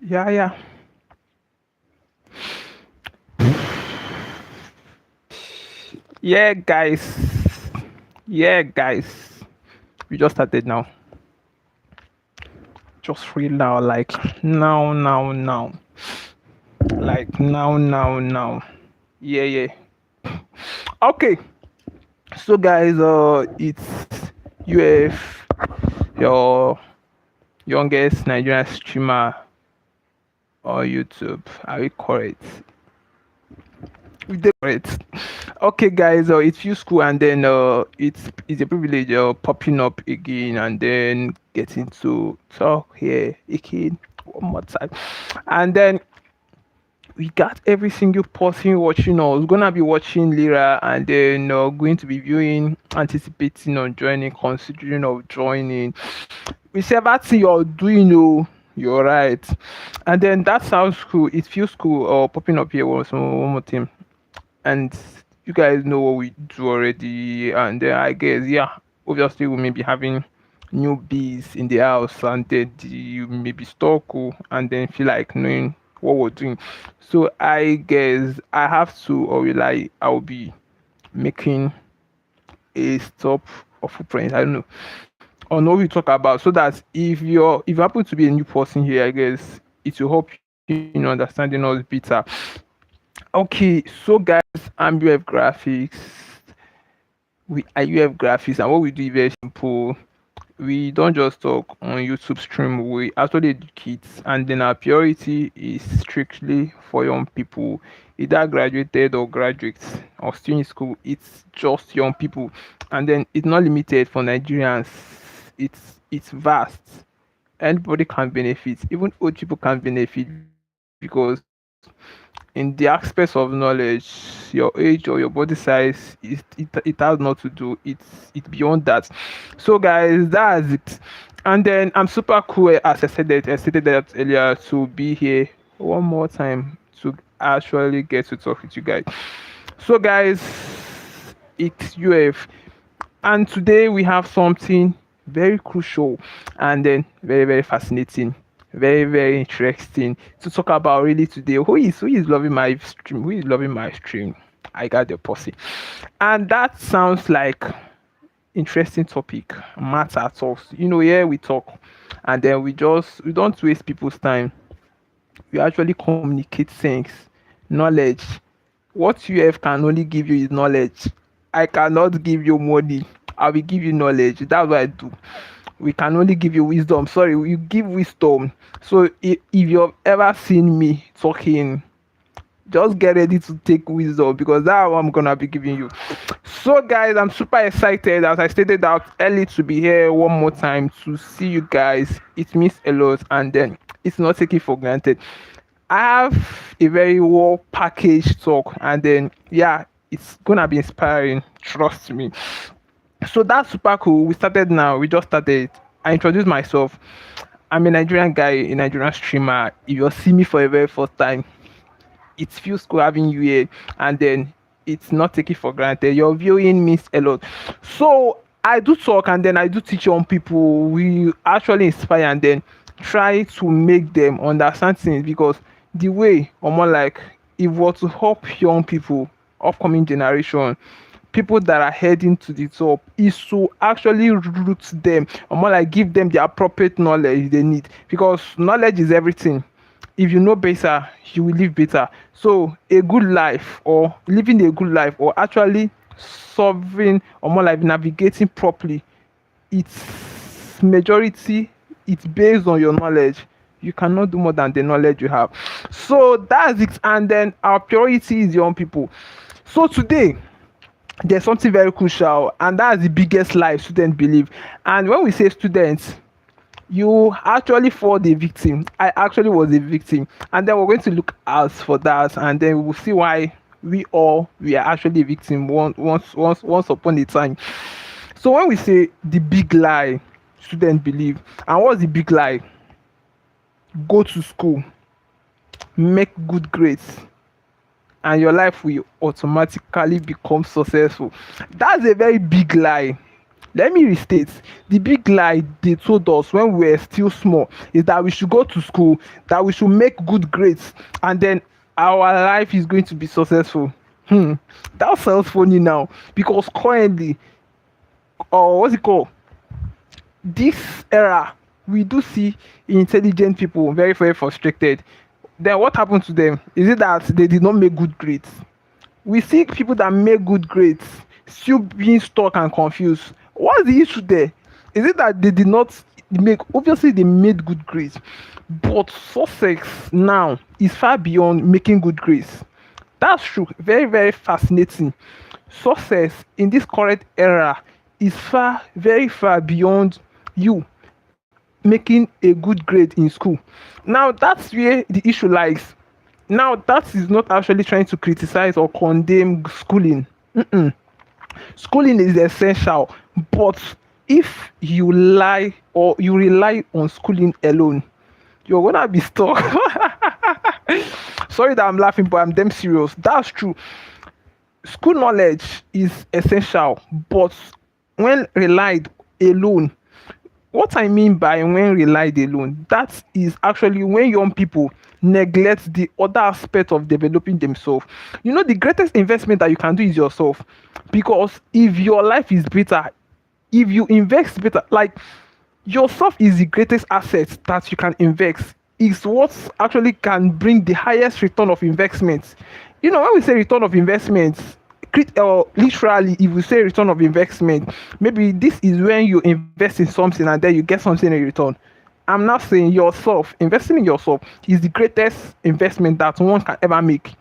Yeah, yeah. Yeah, guys. Yeah, guys. We just started now. Just real now, like now. Like now. Yeah, yeah. Okay. So guys, it's UF, your youngest Nigerian streamer on YouTube. Are we correct? We did correct. Okay, guys, it feels cool, and then it's a privilege popping up again, and then getting to talk here again one more time, and then we got every single person watching us. Gonna be watching Lyra, and then going to be viewing, anticipating on joining, considering of joining. Whichever thing you're doing, you're right. And then that sounds cool. It feels cool. Popping up here one more thing, and you guys know what we do already. And then I guess yeah, obviously we may be having newbies in the house, and then you may be stuck, and then feel like knowing what we're doing. So I guess I have to, or rely, I'll be making a stop of footprint. I don't know on what we talk about, so that if you happen to be a new person here, I guess it will help you in understanding us better. Okay, so guys, I'm UF Graphics. We are UF Graphics, and what we do is very simple. We don't just talk on YouTube stream, we actually educate, and then our priority is strictly for young people, either graduated or graduates or still in school. It's just young people, and then it's not limited for Nigerians. It's vast. Anybody can benefit, even old people can benefit, because in the aspects of knowledge, your age or your body size it has not to do. It's beyond that. So guys, that's it. And then I'm super cool, as I stated that earlier, to be here one more time to actually get to talk with you guys. So guys, it's UF, and today we have something very crucial, and then very fascinating, very interesting to talk about really today. Who is loving my stream? Who is loving my stream? I got the pussy. And that sounds like interesting topic, matter talks. Here we talk, and then we don't waste people's time. We actually communicate things, knowledge. What UF can only give you is knowledge. I cannot give you money. I will give you knowledge. That's what I do. We can only give you wisdom. Sorry, we give wisdom. So if you've ever seen me talking, just get ready to take wisdom, because that's what I'm gonna be giving you. So guys, I'm super excited, as I stated out early, to be here one more time to see you guys. It means a lot, and then it's not taken for granted. I have a very well packaged talk, and then yeah, it's gonna be inspiring, trust me. So that's super cool. We started now. We just started. I introduced myself. I'm a Nigerian guy, a Nigerian streamer. If you see me for the very first time, it feels cool having you here, and then it's not taken for granted. Your viewing means a lot. So I do talk, and then I do teach young people. We actually inspire, and then try to make them understand things, because the way, or more like, if we were to help young people, upcoming generation, people that are heading to the top, is to actually root them, or more like give them the appropriate knowledge they need, because knowledge is everything. If you know better, you will live better. So a good life, or living a good life, or actually solving, or more like navigating properly, it's majority, it's based on your knowledge. You cannot do more than the knowledge you have. So that's it. And then our priority is young people. So today there's something very crucial, and that's the biggest lie students believe. And when we say students, you actually fall the victim. I actually was a victim, and then we're going to look out for that, and then we'll see why we are actually a victim once upon a time. So when we say the big lie students believe, and what's the big lie? Go to school, make good grades, and your life will automatically become successful. That's a very big lie. Let me restate. The big lie they told us when we were still small is that we should go to school, that we should make good grades, and then our life is going to be successful. Hmm. That sounds funny now because currently, or what's it called? This era, we do see intelligent people very, very frustrated. Then what happened to them? Is it that they did not make good grades? We see people that make good grades still being stuck and confused. What's the issue there? Is it that they did not make, obviously they made good grades, but success now is far beyond making good grades. That's true. Very, very fascinating. Success in this current era is far, very far beyond you making a good grade in school. Now that's where the issue lies. Now that is not actually trying to criticize or condemn schooling. Schooling is essential, but if you lie or you rely on schooling alone, you're gonna be stuck. Sorry that I'm laughing, but I'm damn serious. That's true. School knowledge is essential, but when relied alone, what I mean by when relied alone, that is actually when young people neglect the other aspect of developing themselves. You know, the greatest investment that you can do is yourself. Because if your life is better, if you invest better, like yourself is the greatest asset that you can invest. Is what actually can bring the highest return of investment. You know, when we say return of investment, literally, if we say return of investment, maybe this is when you invest in something and then you get something in return. I'm not saying yourself, investing in yourself is the greatest investment that one can ever make.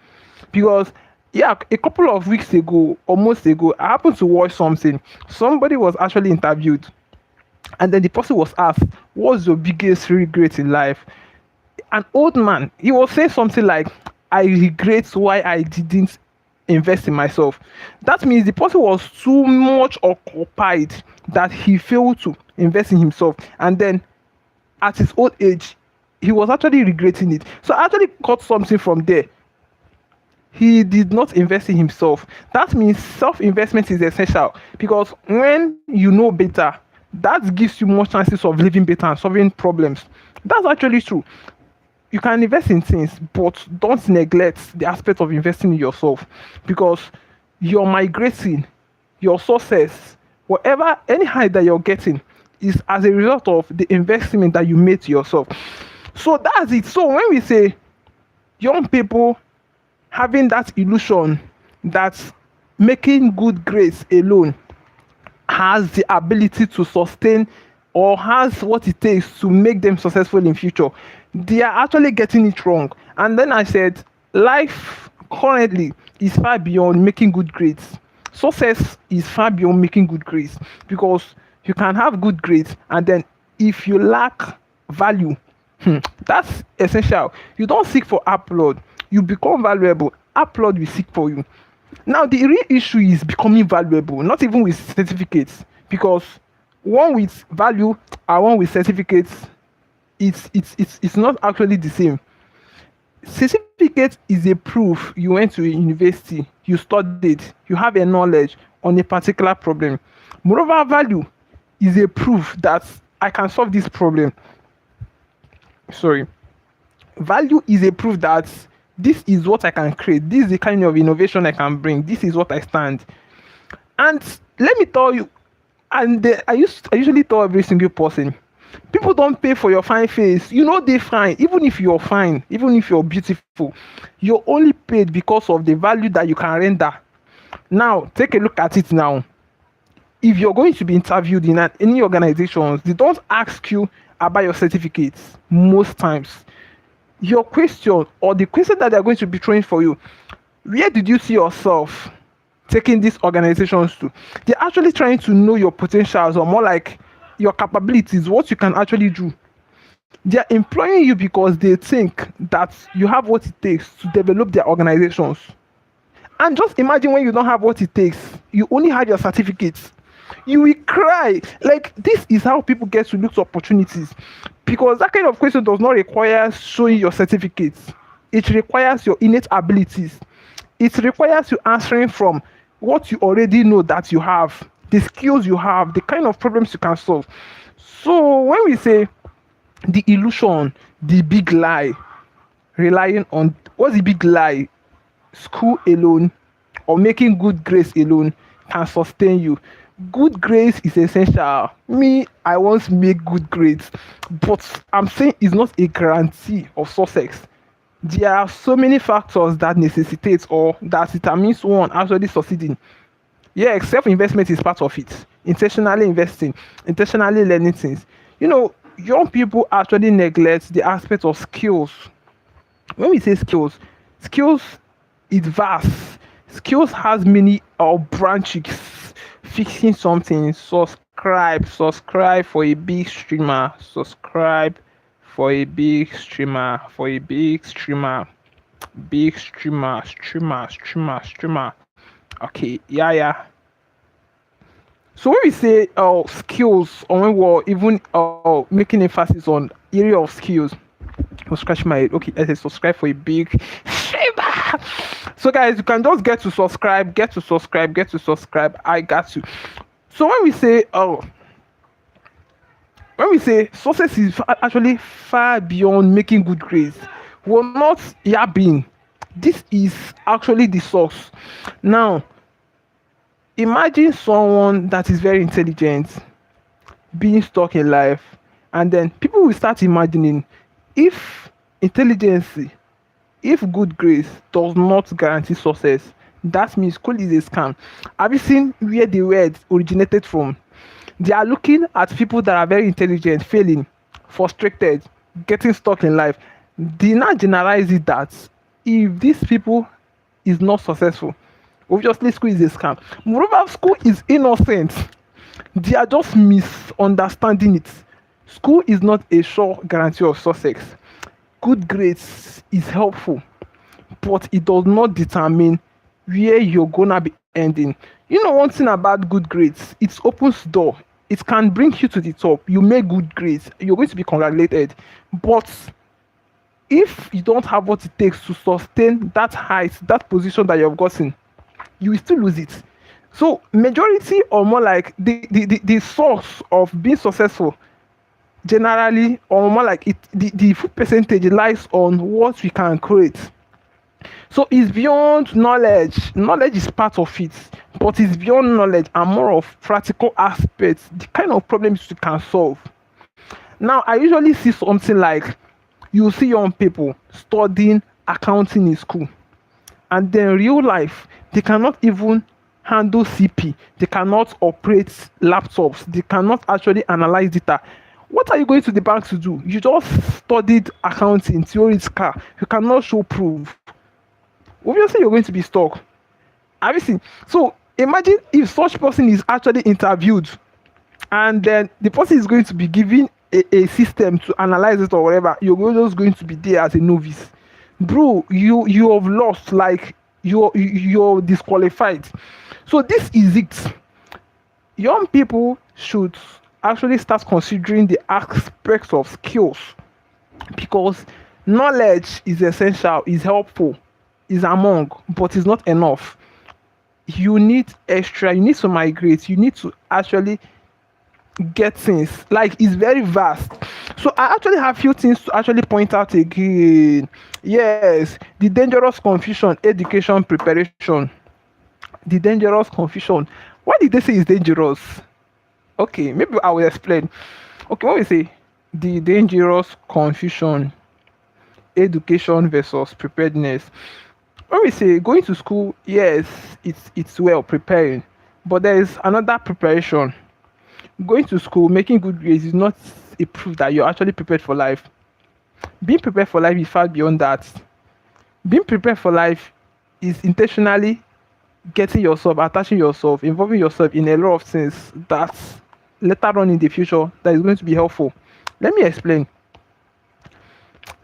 Because yeah, a couple of weeks ago, almost ago, I happened to watch something. Somebody was actually interviewed, and then the person was asked, what's your biggest regret in life? An old man, he was saying something like, I regret why I didn't invest in myself. That means the person was too much occupied that he failed to invest in himself, and then at his old age he was actually regretting it. So I actually got something from there. He did not invest in himself. That means self-investment is essential, because when you know better, that gives you more chances of living better and solving problems. That's actually true. You can invest in things, but don't neglect the aspect of investing in yourself, because you're migrating, your success, whatever, any high that you're getting is as a result of the investment that you made to yourself. So that's it. So when we say young people having that illusion that making good grades alone has the ability to sustain or has what it takes to make them successful in future, they are actually getting it wrong. And then I said life currently is far beyond making good grades. Success is far beyond making good grades, because you can have good grades and then if you lack value, that's essential. You don't seek for upload, you become valuable. Upload will seek for you. Now the real issue is becoming valuable, not even with certificates, because one with value and one with certificates, it's not actually the same. Certificate is a proof you went to a university, you studied, you have a knowledge on a particular problem. Moreover, value is a proof that I can solve this problem. Sorry. Value is a proof that this is what I can create, this is the kind of innovation I can bring, this is what I stand. And let me tell you, and I usually tell every single person, people don't pay for your fine face. You know they fine, even if you're fine, even if you're beautiful, you're only paid because of the value that you can render. Now take a look at it now. If you're going to be interviewed in any organizations, they don't ask you about your certificates most times. Your question, or the question that they're going to be throwing for you, where did you see yourself taking these organizations to? They're actually trying to know your potentials, or more like your capabilities, what you can actually do. They're employing you because they think that you have what it takes to develop their organizations. And just imagine when you don't have what it takes, you only have your certificates. You will cry. Like, this is how people get to look to opportunities, because that kind of question does not require showing your certificates. It requires your innate abilities. It requires you answering from what you already know that you have. the skills you have, the kind of problems you can solve. So when we say the illusion, the big lie, relying on what's the big lie? School alone or making good grades alone can sustain you. Good grades is essential. Me, I once make good grades, but I'm saying it's not a guarantee of success. There are so many factors that necessitate or that determines one actually succeeding. Yeah, self investment is part of it. Intentionally investing, intentionally learning things. Young people actually neglect the aspect of skills. When we say skills is vast. Skills has many branches. Fixing something, subscribe for a big streamer, subscribe for a big streamer, big streamer. Okay, yeah. So when we say skills, or when we're even making emphasis on area of skills, I'll scratch my head. Okay, I said subscribe for a big streamer. So guys, you can just get to subscribe. I got you. So when we say success is actually far beyond making good grades, we're not yapping. This is actually the source. Now, imagine someone that is very intelligent being stuck in life, and then people will start imagining if intelligence, if good grades does not guarantee success, that means school is a scam. Have you seen where the word originated from? They are looking at people that are very intelligent failing, frustrated, getting stuck in life. They now generalize it that if these people is not successful, obviously school is a scam. Moreover, school is innocent. They are just misunderstanding it. School is not a sure guarantee of success. Good grades is helpful, but it does not determine where you're gonna be ending. One thing about good grades, it opens door. It can bring you to the top. You make good grades, you're going to be congratulated. But if you don't have what it takes to sustain that height, that position that you've gotten, you will still lose it. So majority, or more like the source of being successful generally, or more like it, the full percentage lies on what we can create. So it's beyond knowledge. Knowledge is part of it, but it's beyond knowledge and more of practical aspects, the kind of problems you can solve. Now, I usually see something like you see young people studying accounting in school, and then real life, they cannot even handle CP, they cannot operate laptops, they cannot actually analyze data. What are you going to the bank to do? You just studied accounting, theoretical, you cannot show proof. Obviously, you're going to be stuck. Have you seen? So imagine if such person is actually interviewed, and then the person is going to be given a system to analyze it or whatever. You're just going to be there as a novice, bro. You have lost. Like you're disqualified. So this is it. Young people should actually start considering the aspects of skills, because knowledge is essential, is helpful, is among, but it's not enough. You need extra, you need to migrate, you need to actually get things. Like, it's very vast. So I actually have few things to actually point out again. Yes, the dangerous confusion, education preparation. The dangerous confusion. Why did they say it's dangerous? Okay, maybe I will explain. Okay, when we say the dangerous confusion, education versus preparedness, when we say going to school, yes, it's well preparing, but there is another preparation. Going to school, making good grades is not a proof that you're actually prepared for life. Being prepared for life is far beyond that. Being prepared for life is intentionally getting yourself, attaching yourself, involving yourself in a lot of things that later on in the future that is going to be helpful. Let me explain.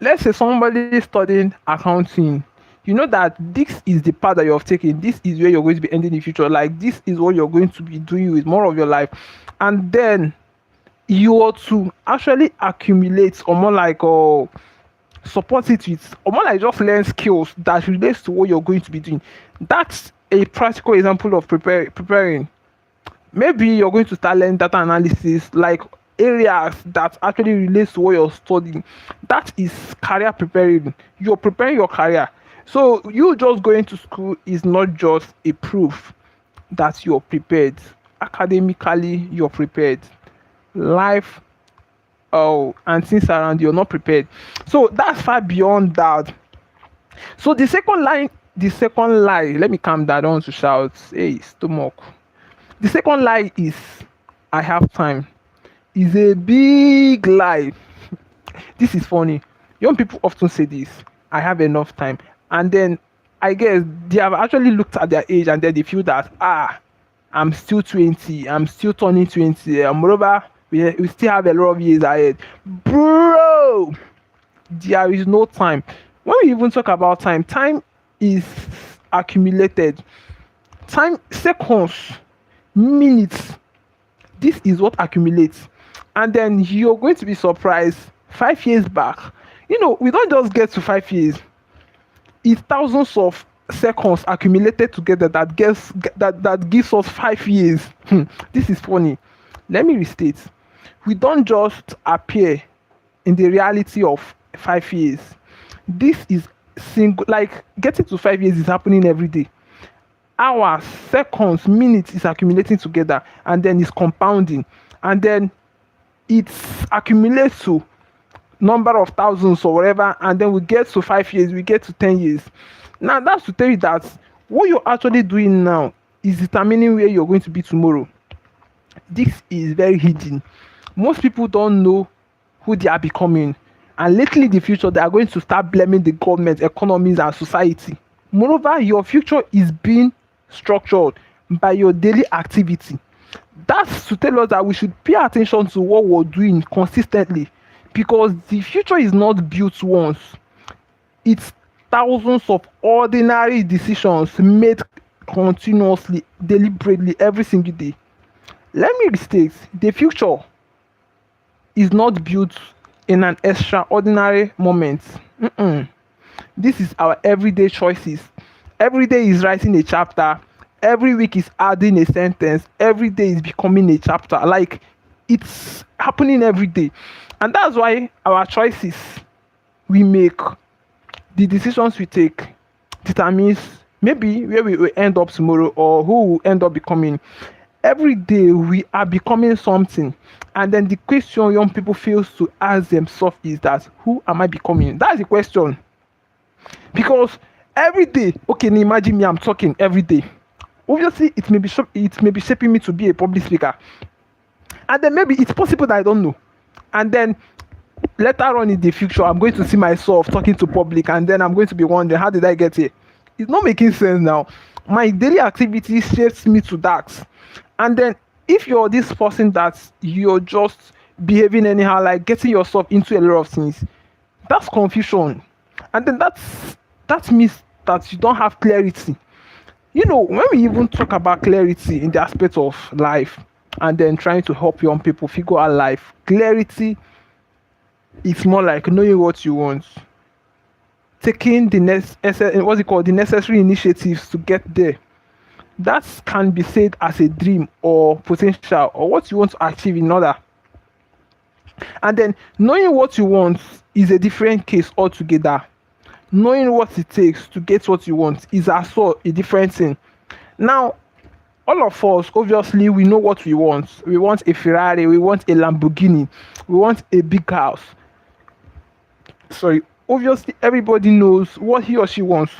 Let's say somebody studying accounting. You know that this is the path that you have taken. This is where you're going to be ending in the future. Like, this is what you're going to be doing with more of your life. And then you are to actually accumulate, or more like support it with, or more like just learn skills that relates to what you're going to be doing. That's a practical example of preparing. maybe you're going to start learning data analysis, like areas that actually relates to what you're studying. That is career preparing. You're preparing your career. So you just going to school is not just a proof that you're prepared. Academically, you're prepared. Life, oh, and things around you're not prepared. So that's far beyond that. So the second lie, let me calm down, I don't want to shout. Hey, stomach. The second lie is I have time. Is a big lie. This is funny. Young people often say this, I have enough time. And then I guess they have actually looked at their age and then they feel that, I'm still 20, I'm still turning 20. Moreover, we still have a lot of years ahead. Bro, there is no time. When we even talk about time, time is accumulated. Time, seconds, minutes, this is what accumulates. And then you're going to be surprised 5 years back. We don't just get to 5 years. It's thousands of seconds accumulated together that gives us 5 years. This is funny. Let me restate. We don't just appear in the reality of 5 years. This is single, like getting to 5 years is happening every day. Hours, seconds, minutes is accumulating together and then it's compounding. And then it accumulates to number of thousands or whatever, and then we get to 5 years, we get to 10 years. Now that's to tell you that what you're actually doing now is determining where you're going to be tomorrow. This is very hidden. Most people don't know who they are becoming, and lately in the future they are going to start blaming the government, economies, and society. Moreover, your future is being structured by your daily activity. That's to tell us that we should pay attention to what we're doing consistently, because the future is not built once. It's thousands of ordinary decisions made continuously, deliberately, every single day. Let me restate, the future is not built in an extraordinary moment. This is our everyday choices. Every day is writing a chapter. Every week is adding a sentence. Every day is becoming a chapter. Like, it's happening every day. And that's why our choices we make, the decisions we take, determines maybe where we will end up tomorrow or who will end up becoming. Every day we are becoming something. And then the question young people fails to ask themselves is that, who am I becoming? That's the question. Because every day, okay, now imagine me, I'm talking every day. Obviously, it may be shaping me to be a public speaker. And then maybe it's possible that I don't know. And then later on in the future, I'm going to see myself talking to public, and then I'm going to be wondering, how did I get here? It's not making sense now. My daily activity shapes me to that. And then if you're this person that you're just behaving anyhow, like getting yourself into a lot of things, that's confusion. And then that means that you don't have clarity. When we even talk about clarity in the aspect of life and then trying to help young people figure out life, clarity is more like knowing what you want, taking the the necessary initiatives to get there. That can be said as a dream or potential or what you want to achieve in order. And then knowing what you want is a different case altogether. Knowing what it takes to get what you want is also a different thing. Now, all of us, obviously, we know what we want. We want a Ferrari, we want a Lamborghini, we want a big house. Sorry, obviously, everybody knows what he or she wants.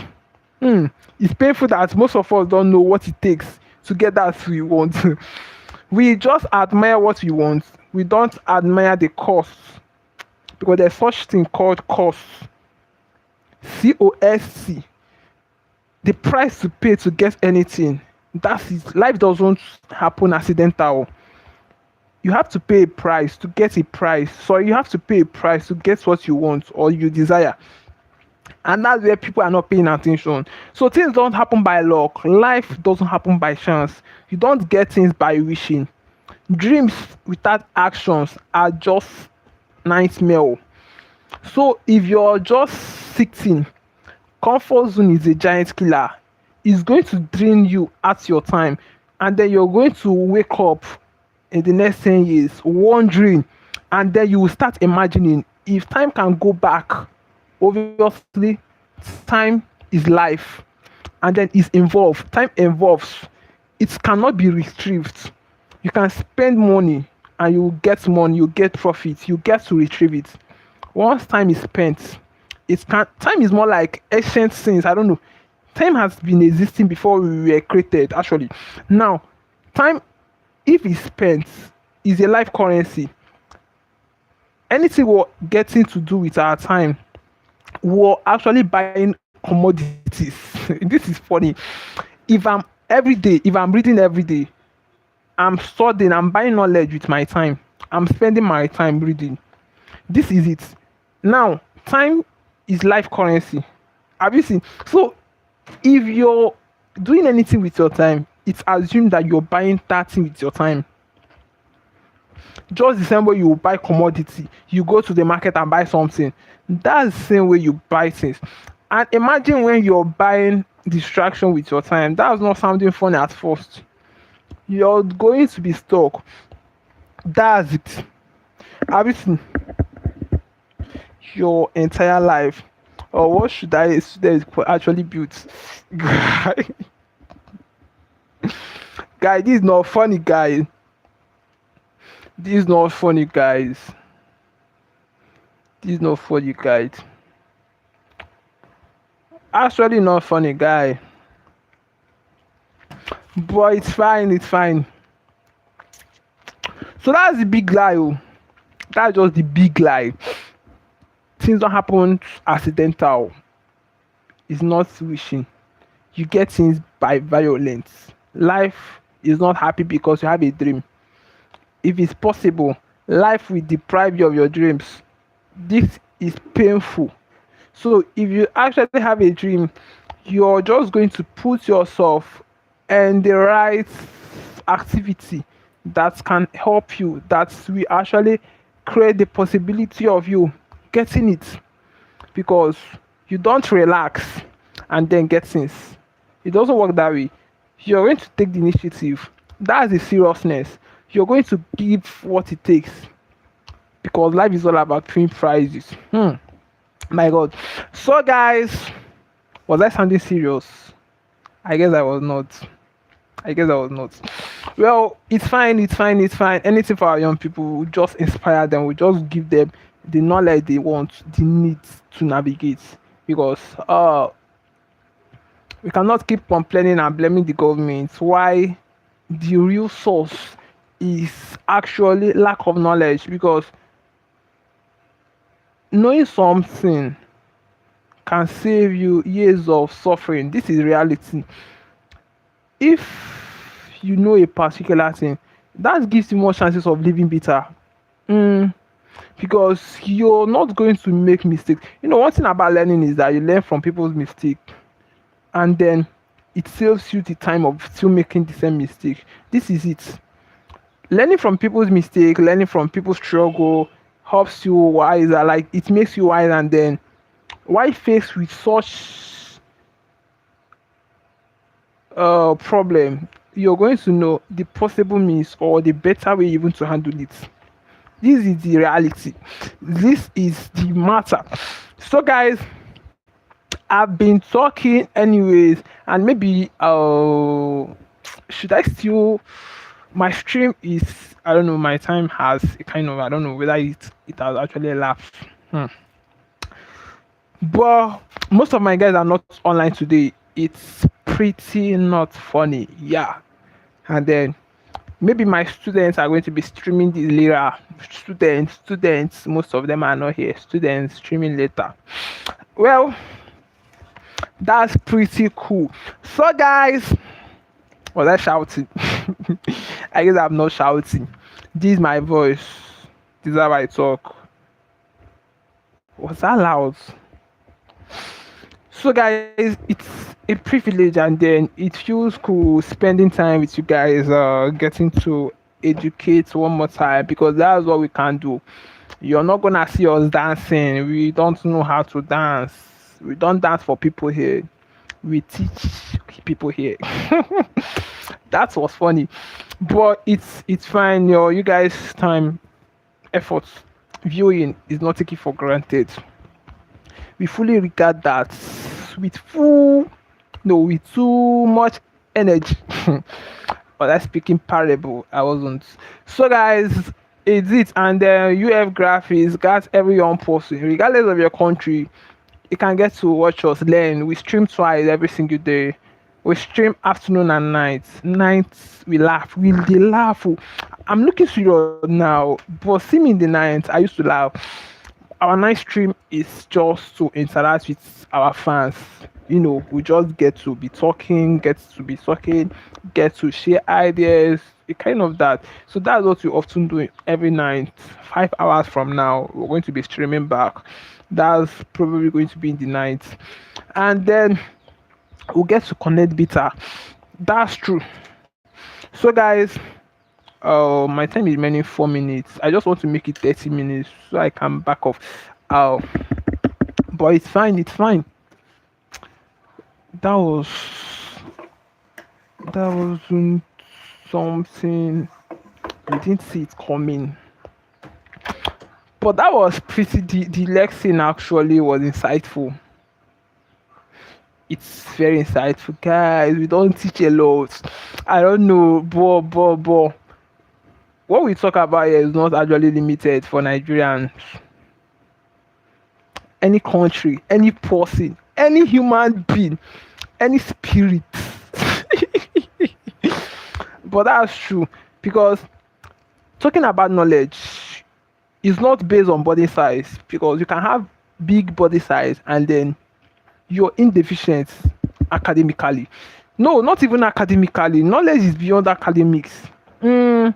It's painful that most of us don't know what it takes to get that we want. We just admire what we want. We don't admire the costs, because there's such thing called costs. COSC, the price to pay to get anything. That's it. Life doesn't happen accidental. You have to pay a price to get a price. So you have to pay a price to get what you want or you desire. And that's where people are not paying attention. So things don't happen by luck. Life doesn't happen by chance. You don't get things by wishing. Dreams without actions are just nightmare. So if you're just sitting, comfort zone is a giant killer. It's going to drain you at your time. and then you're going to wake up in the next 10 years wondering, and then you will start imagining if time can go back. Obviously, time is life, and then it's involved. Time involves. It cannot be retrieved. You can spend money and you get money, you get profit, you get to retrieve it. Once time is spent, it can time is more like ancient things. I don't know. Time has been existing before we were created, actually. Now, time, if it's spent, is a life currency. Anything we're getting to do with our time, we're actually buying commodities. This is funny. If I'm reading every day, I'm studying, I'm buying knowledge with my time. I'm spending my time reading. This is it. Now, time is life currency. Have you seen? So, if you're doing anything with your time, it's assumed that you're buying that thing with your time. Just the same way you buy commodity, you go to the market and buy something. That's the same way you buy things. And imagine when you're buying distraction with your time. That's not sounding funny at first. You're going to be stuck. That's it. Have you seen your entire life? Or what should I students actually build? Guy, this is not funny, guys. This is not funny, guys. This is not funny, guys. Actually, not funny, guy. But it's fine. It's fine. So that's the big lie. Oh. That's just the big lie. Things don't happen accidental. It's not wishing. You get things by violence. Life is not happy because you have a dream. If it's possible, life will deprive you of your dreams. This is painful. So if you actually have a dream, you're just going to put yourself in the right activity that can help you, that will actually create the possibility of you getting it, because you don't relax and then get things. It doesn't work that way. You're going to take the initiative. That's the seriousness. You're going to give what it takes, because life is all about paying prices. My God. So guys, was I sounding serious? I guess I was not. Well, it's fine. Anything for our young people, we just inspire them. We just give them the knowledge they want, the needs to navigate. Because we cannot keep complaining and blaming the government. Why the real source is actually lack of knowledge. Because knowing something can save you years of suffering. This is reality. If you know a particular thing, that gives you more chances of living better. Because you're not going to make mistakes. One thing about learning is that you learn from people's mistake, and then it saves you the time of still making the same mistake. This is it. Learning from people's mistake, learning from people's struggle helps you wiser. Like, it makes you wiser, and then why faced with such problem, you're going to know the possible means or the better way even to handle it. This is the reality. This is the matter. So guys, I've been talking anyways, and maybe should I still, my stream is, I don't know, my time has a kind of, I don't know whether it has actually lapsed. But most of my guys are not online today. It's pretty not funny, yeah. And then maybe my students are going to be streaming this later. Students, most of them are not here. Students streaming later. Well, that's pretty cool. So guys, was I shouting? I guess I'm not shouting. This is my voice. This is how I talk. Was that loud? So guys, it's a privilege, and then it feels cool spending time with you guys, getting to educate one more time, because that's what we can do. You're not gonna see us dancing. We don't know how to dance. We don't dance for people here. We teach people here. That was funny, but it's fine. You guys' time, efforts, viewing is not taken for granted. We fully regard that with full, no, with too much energy. But that's speaking parable. I wasn't. So guys, it's it. And then UF graphics got every young person, regardless of your country, you can get to watch us learn. We stream twice every single day. We stream afternoon and night. Nights we laugh. We they laugh. Oh. I'm looking serious now, but see me in the night. I used to laugh. Our night stream is just to interact with our fans. We just get to share ideas, a kind of that. So that's what we often do every night. 5 hours from now, we're going to be streaming back. That's probably going to be in the night. And then we'll get to connect better. That's true. So guys, my time is remaining 4 minutes. I just want to make it 30 minutes so I can back off. Uh, but it's fine. It's fine. That was that wasn't something we didn't see it coming. But that was pretty. The lesson actually was insightful. It's very insightful, guys. We don't teach a lot. I don't know, but what we talk about here is not actually limited for Nigerians. Any country, any person, any human being, any spirit. But that's true because talking about knowledge is not based on body size, because you can have big body size and then you're indeficient academically. No, not even academically. Knowledge is beyond academics. Mm,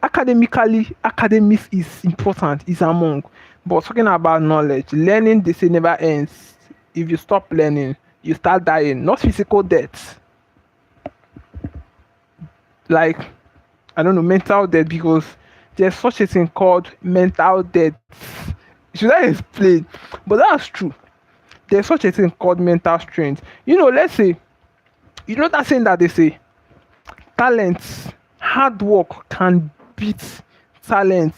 academics is important, is among. But talking about knowledge, learning, they say, never ends. If you stop learning, you start dying. Not physical death, like, I don't know, mental death, because there's such a thing called mental death. Should I explain? But that's true. There's such a thing called mental strength. Let's say, that saying that they say, talent, hard work can beat talent.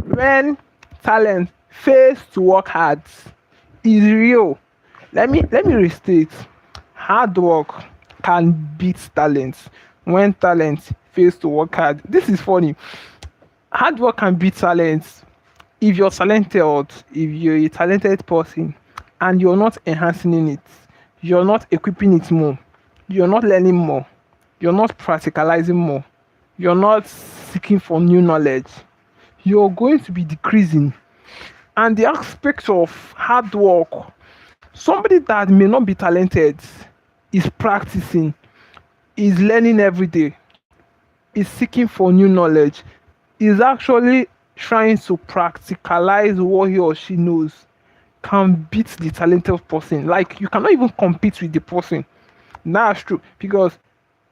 When talent fails to work hard, is real. Let me restate. Hard work can beat talent when talent fails to work hard. This is funny. Hard work can beat talent. If you're talented, if you're a talented person and you're not enhancing it, you're not equipping it more, you're not learning more, you're not practicalizing more, you're not seeking for new knowledge, you're going to be decreasing. And the aspect of hard work, somebody that may not be talented is practicing, is learning every day, is seeking for new knowledge, is actually trying to practicalize what he or she knows, can beat the talented person. Like, you cannot even compete with the person. That's true. Because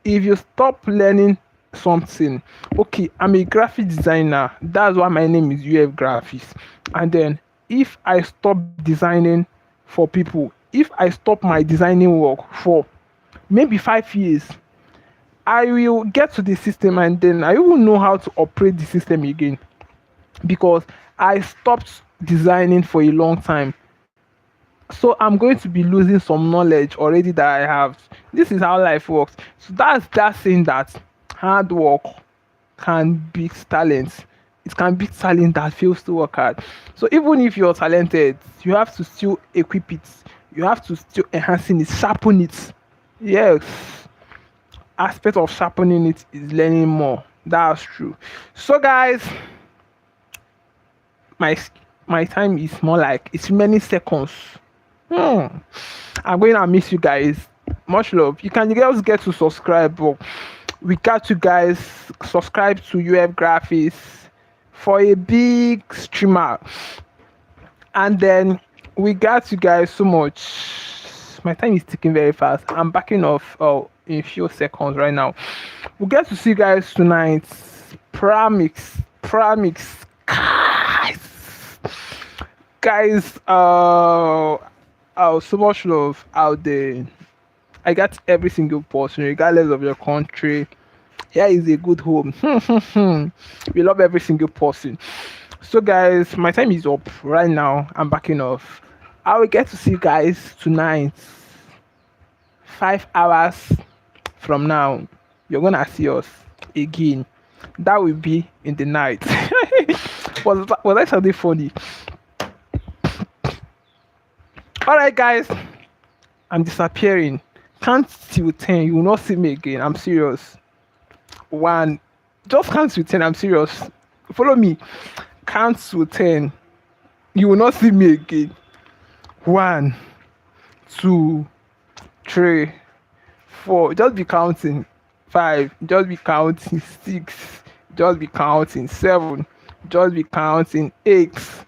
if you stop learning something, okay, I'm a graphic designer. That's why my name is UF Graphics. And then if I stop designing for people, if I stop my designing work for maybe 5 years, I will get to the system and then I will know how to operate the system again, because I stopped designing for a long time. So I'm going to be losing some knowledge already that I have. This is how life works. So that's that saying that hard work can beat talent. It can beat talent that fails to work hard. So even if you're talented, you have to still equip it. You have to still enhancing it, sharpen it. Yes, aspect of sharpening it is learning more. That's true. So guys, my my time is more like it's many seconds. I'm going to miss you guys. Much love. You can just get to subscribe, but we got you guys subscribe to UF Graphics for a big streamer. And then we got you guys so much. My time is ticking very fast. I'm backing off in a few seconds right now. We'll get to see you guys tonight. Promise. Guys, so much love out there. I got every single person, regardless of your country, Here is a good home. We love every single person. So, guys, my time is up right now. I'm backing off. I will get to see you guys tonight, 5 hours from now. You're gonna see us again. That will be in the night. Was that something funny? All right, guys, I'm disappearing. Count till 10. You will not see me again. I'm serious. One, just count to 10. I'm serious. Follow me. Count to 10. You will not see me again. 1, 2, 3, 4. Just be counting. 5. Just be counting. 6. Just be counting. 7. Just be counting. 8.